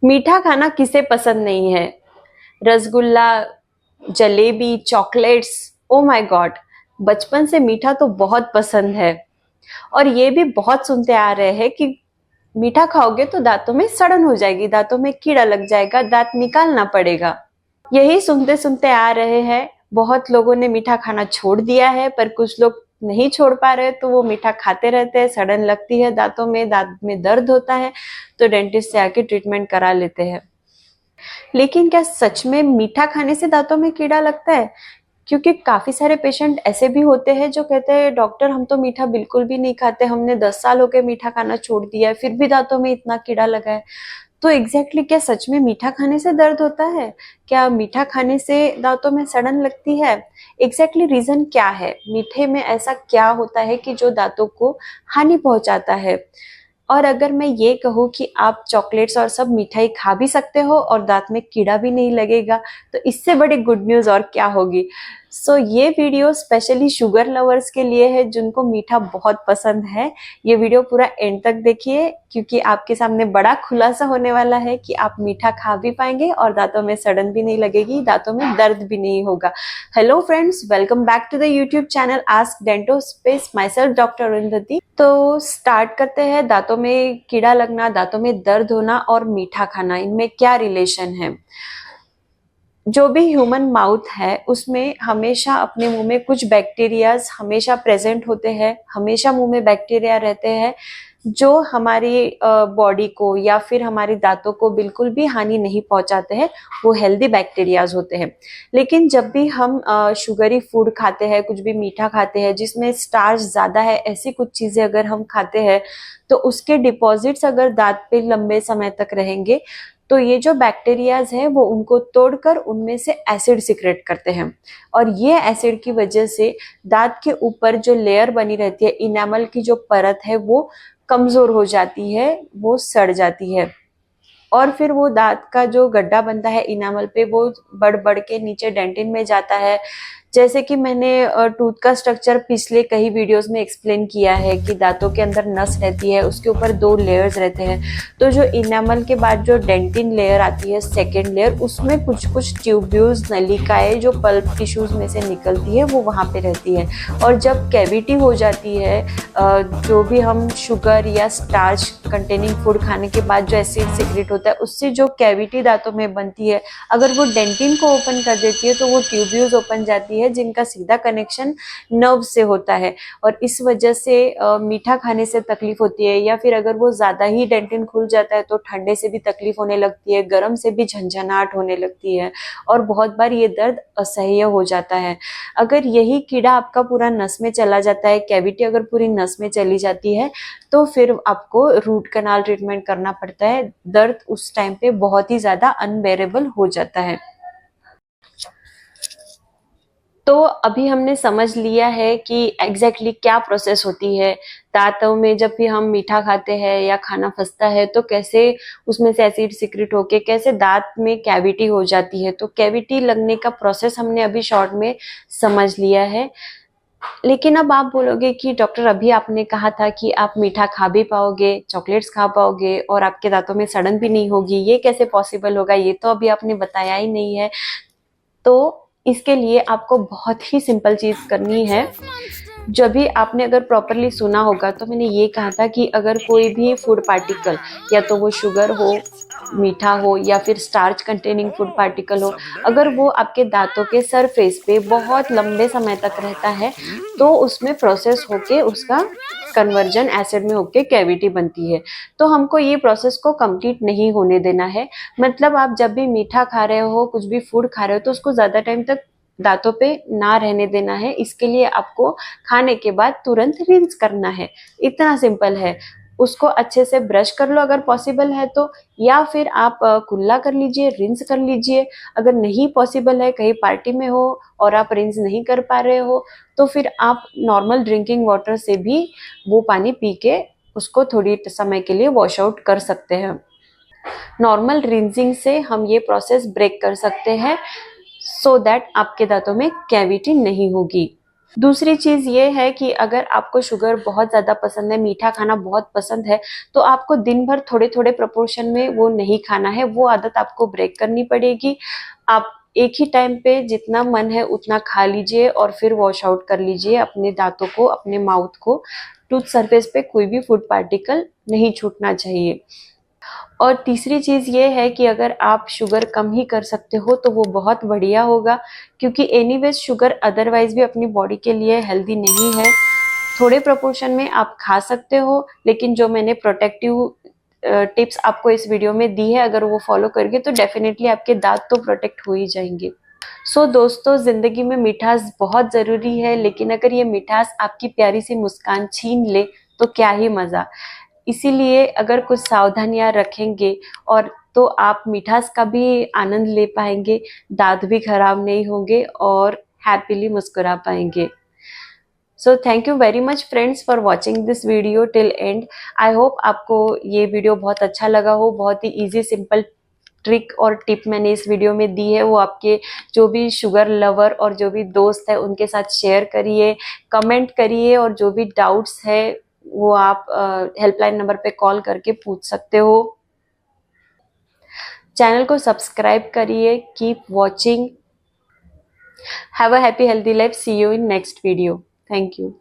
मीठा खाना किसे पसंद नहीं है। Rasgulla, jalebi, chocolates, oh my God, बचपन से मीठा तो बहुत पसंद है। और ये भी बहुत सुनते आ रहे हैं कि मीठा खाओगे तो दांतों में सड़न हो जाएगी, दांतों में कीड़ा लग जाएगा, दांत निकालना पड़ेगा। यही सुनते सुनते आ रहे हैं। बहुत लोगों ने मीठा खाना छोड़ दिया है, पर कुछ लोग नहीं छोड़ पा रहे, तो वो मीठा खाते रहते हैं। सड़न लगती है दांतों में, दांत में दर्द होता है, तो डेंटिस्ट से आके ट्रीटमेंट करा लेते हैं। लेकिन क्या सच में मीठा खाने से दांतों में कीड़ा लगता है? क्योंकि काफी सारे पेशेंट ऐसे भी होते हैं जो कहते हैं डॉक्टर हम तो मीठा बिल्कुल भी नहीं खाते, हमने 10 साल हो गए मीठा खाना छोड़ दिया है, फिर भी दांतों में इतना कीड़ा लगा है। तो एग्जैक्टली क्या सच में मीठा खाने से दर्द होता है? क्या मीठा खाने से दांतों में सड़न लगती है? एग्जैक्टली रीजन क्या है? मीठे में ऐसा क्या होता है कि जो दांतों को हानि पहुंचाता है? और अगर मैं ये कहूँ कि आप चॉकलेट्स और सब मिठाई खा भी सकते हो और दांत में कीड़ा भी नहीं लगेगा, तो इससे बड़ी गुड न्यूज और क्या होगी। ये वीडियो स्पेशली शुगर लवर्स के लिए है जिनको मीठा बहुत पसंद है। ये वीडियो पूरा एंड तक देखिए, क्योंकि आपके सामने बड़ा खुलासा होने वाला है कि आप मीठा खा भी पाएंगे और दांतों में सड़न भी नहीं लगेगी, दांतों में दर्द भी नहीं होगा। Hello friends, welcome back to the YouTube channel ask Dento Space. Myself doctor Arundhati. तो स्टार्ट करते हैं। दांतों में कीड़ा लगना, दांतों में दर्द होना और मीठा खाना, इनमें क्या रिलेशन है? जो भी ह्यूमन माउथ है उसमें हमेशा अपने मुंह में कुछ बैक्टीरियाज हमेशा प्रेजेंट होते हैं। हमेशा मुंह में बैक्टीरिया रहते हैं जो हमारी बॉडी को या फिर हमारी दांतों को बिल्कुल भी हानि नहीं पहुंचाते हैं। वो हेल्दी बैक्टीरियाज होते हैं। लेकिन जब भी हम शुगरी फूड खाते हैं, कुछ भी मीठा खाते हैं जिसमें स्टार्च ज्यादा है, ऐसी कुछ चीजें अगर हम खाते हैं तो उसके डिपॉजिट्स अगर दांत पे लंबे समय तक रहेंगे तो ये जो बैक्टीरियाज है वो उनको तोड़कर उनमें से एसिड सिक्रेट करते हैं। और ये एसिड की वजह से दांत के ऊपर जो लेयर बनी रहती है, इनामल की जो परत है, वो कमजोर हो जाती है, वो सड़ जाती है। और फिर वो दांत का जो गड्ढा बनता है इनामल पे, वो बढ़ बढ़ के नीचे डेंटिन में जाता है। जैसे कि मैंने टूथ का स्ट्रक्चर पिछले कई वीडियोस में एक्सप्लेन किया है कि दांतों के अंदर नस रहती है, उसके ऊपर 2 लेयर्स रहते हैं। तो जो इनामल के बाद जो डेंटिन लेयर आती है, सेकेंड लेयर, उसमें कुछ कुछ ट्यूब्यूल्स, नलिकाएं जो पल्प टिश्यूज में से निकलती है वो वहां पे रहती है। और जब कैविटी हो जाती है, जो भी हम शुगर या स्टार्च कंटेनिंग फूड खाने के बाद जो एसिड सिक्रेट होता है, उससे जो कैविटी दांतों में बनती है, अगर वो डेंटिन को ओपन कर देती है तो वो ट्यूब्यूल्स ओपन जाती है जिनका सीधा कनेक्शन नर्व से होता है। और इस वजह से मीठा खाने से तकलीफ होती है, या फिर अगर वो ज्यादा ही डेंटिन खुल जाता है तो ठंडे से भी तकलीफ होने लगती है, गर्म से भी झंझनाहट होने लगती है, और बहुत बार ये दर्द असह्य हो जाता है। अगर यही कीड़ा आपका पूरा नस में चला जाता है, कैविटी अगर पूरी नस में चली जाती है, तो फिर आपको रूट कनाल ट्रीटमेंट करना पड़ता है। दर्द उस टाइम पे बहुत ही ज्यादा अनबेरेबल हो जाता है। तो अभी हमने समझ लिया है कि एग्जैक्टली क्या प्रोसेस होती है दांतों में। जब भी हम मीठा खाते हैं या खाना फंसता है तो कैसे उसमें से एसिड सिक्रेट होके कैसे दांत में कैविटी हो जाती है। तो कैविटी लगने का प्रोसेस हमने अभी शॉर्ट में समझ लिया है। लेकिन अब आप बोलोगे कि डॉक्टर अभी आपने कहा था कि आप मीठा खा भी पाओगे, चॉकलेट्स खा पाओगे और आपके दांतों में सड़न भी नहीं होगी, ये कैसे पॉसिबल होगा? ये तो अभी आपने बताया ही नहीं है। तो इसके लिए आपको बहुत ही सिंपल चीज करनी है। जब भी आपने अगर प्रॉपरली सुना होगा तो मैंने ये कहा था कि अगर कोई भी फूड पार्टिकल, या तो वो शुगर हो, मीठा हो, या फिर स्टार्च कंटेनिंग फूड पार्टिकल हो, अगर वो आपके दांतों के सरफेस पे बहुत लंबे समय तक रहता है तो उसमें प्रोसेस होके उसका कन्वर्जन एसिड में होके कैविटी बनती है। तो हमको ये प्रोसेस को कंप्लीट नहीं होने देना है। मतलब आप जब भी मीठा खा रहे हो, कुछ भी फूड खा रहे हो, तो उसको ज्यादा टाइम तक दांतों पे ना रहने देना है। इसके लिए आपको खाने के बाद तुरंत रिंस करना है। इतना सिंपल है। उसको अच्छे से ब्रश कर लो अगर पॉसिबल है तो, या फिर आप कुल्ला कर लीजिए, रिंस कर लीजिए। अगर नहीं पॉसिबल है, कहीं पार्टी में हो और आप रिंस नहीं कर पा रहे हो, तो फिर आप नॉर्मल ड्रिंकिंग वाटर से भी वो पानी पी के उसको थोड़ी समय के लिए वॉश आउट कर सकते हैं। नॉर्मल रिंजिंग से हम ये प्रोसेस ब्रेक कर सकते हैं, सो दैट आपके दांतों में कैविटी नहीं होगी। दूसरी चीज ये है कि अगर आपको शुगर बहुत ज्यादा पसंद है, मीठा खाना बहुत पसंद है, तो आपको दिन भर थोड़े थोड़े प्रोपोर्शन में वो नहीं खाना है, वो आदत आपको ब्रेक करनी पड़ेगी। आप एक ही टाइम पे जितना मन है उतना खा लीजिए और फिर वॉश आउट कर लीजिए अपने दांतों को, अपने माउथ को। टूथ सरफेस पे कोई भी फूड पार्टिकल नहीं छूटना चाहिए। और तीसरी चीज ये है कि अगर आप शुगर कम ही कर सकते हो तो वो बहुत बढ़िया होगा, क्योंकि एनीवेज शुगर अदरवाइज भी अपनी बॉडी के लिए हेल्दी नहीं है। थोड़े प्रोपोर्शन में आप खा सकते हो, लेकिन जो मैंने प्रोटेक्टिव टिप्स आपको इस वीडियो में दी है, अगर वो फॉलो करोगे तो डेफिनेटली आपके दांत तो प्रोटेक्ट हो ही जाएंगे। दोस्तों, जिंदगी में मिठास बहुत जरूरी है, लेकिन अगर ये मिठास आपकी प्यारी सी मुस्कान छीन ले तो क्या ही मजा। इसीलिए अगर कुछ सावधानियां रखेंगे और तो आप मिठास का भी आनंद ले पाएंगे, दांत भी खराब नहीं होंगे और हैप्पीली मुस्कुरा पाएंगे। So thank you very much friends for watching this video till and. I hope आपको ये वीडियो बहुत अच्छा लगा हो। बहुत ही इजी सिंपल ट्रिक और टिप मैंने इस वीडियो में दी है, वो आपके जो भी शुगर लवर और जो भी दोस्त है उनके साथ शेयर करिए, कमेंट करिए, और जो भी डाउट्स है वो आप हेल्पलाइन नंबर पे कॉल करके पूछ सकते हो। चैनल को सब्सक्राइब करिए। Keep watching. Have a happy healthy life. See you in next video. Thank you.